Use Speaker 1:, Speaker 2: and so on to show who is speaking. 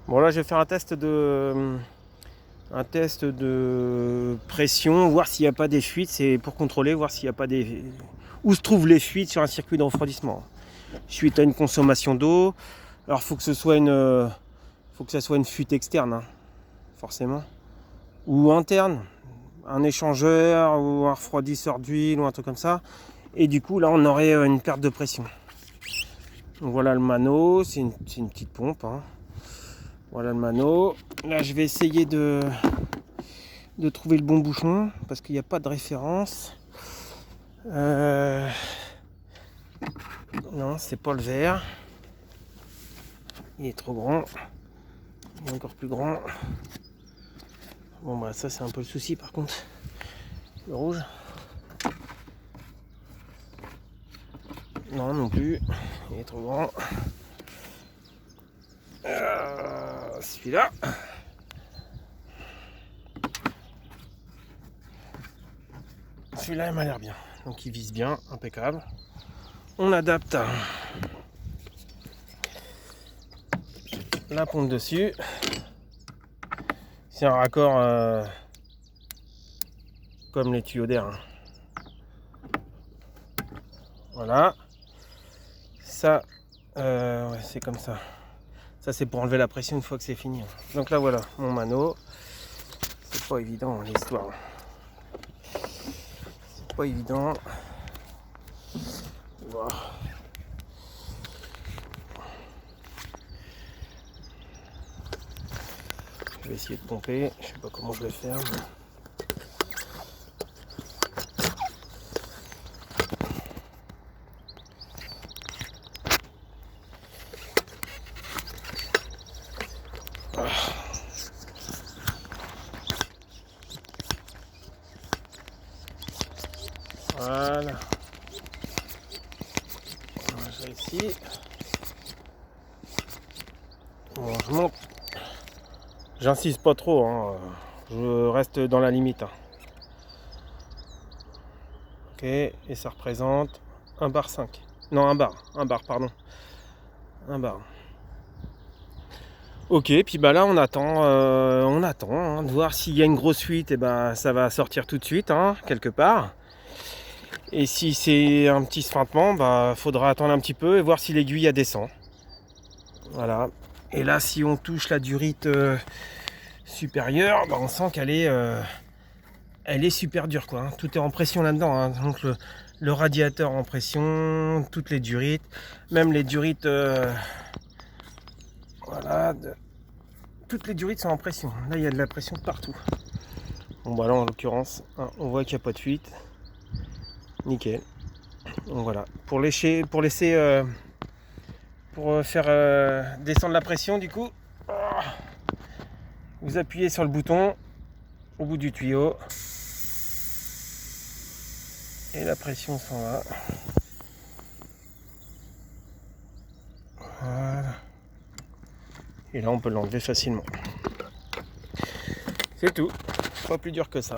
Speaker 1: Bon là je vais faire un test de pression, voir s'il n'y a pas des fuites. C'est pour contrôler, voir s'il n'y a pas des... Où se trouvent les fuites sur un circuit de refroidissement. Suite à une consommation d'eau. Alors faut que ça soit une fuite externe, hein, forcément. Ou interne. Un échangeur ou un refroidisseur d'huile ou un truc comme ça. Et du coup là on aurait une perte de pression. Donc voilà le mano, c'est une petite pompe, hein. Voilà le mano. Là je vais essayer de trouver le bon bouchon parce qu'il n'y a pas de référence. Non, c'est pas le vert. Il est trop grand. Il est encore plus grand. Bon bah ça c'est un peu le souci par contre. Le rouge. Non plus. Il est trop grand. Celui-là. Celui-là il m'a l'air bien. Donc il vise bien, impeccable. On adapte la pompe dessus. C'est un raccord comme les tuyaux d'air, hein. Voilà. Ça, ouais, c'est comme ça. Ça c'est pour enlever la pression une fois que c'est fini. Donc là voilà, mon mano. C'est pas évident l'histoire. C'est pas évident. Voilà. Je vais essayer de pomper. Je sais pas comment je vais faire. Voilà. J'ai ici. Bon, je monte. J'insiste pas trop, hein. Je reste dans la limite, hein. Ok, et ça représente 1 bar 5. Non, 1 bar, pardon. 1 bar. Ok, puis bah là on attend hein, de voir s'il y a une grosse fuite, et bah ça va sortir tout de suite, hein, quelque part. Et si c'est un petit suintement, bah faudra attendre un petit peu et voir si l'aiguille descend. Voilà. Et là si on touche la durite supérieure, bah on sent qu'elle est elle est super dure quoi, hein. Tout est en pression là-dedans, hein. Donc le radiateur en pression, toutes les durites, même les durites voilà, toutes les durites sont en pression. Là il y a de la pression partout. Bon bah là en l'occurrence, hein, on voit qu'il n'y a pas de fuite. Nickel. Donc voilà. Pour faire descendre la pression du coup, vous appuyez sur le bouton au bout du tuyau. Et la pression s'en va. Voilà. Et là on peut l'enlever facilement. C'est tout. Pas plus dur que ça.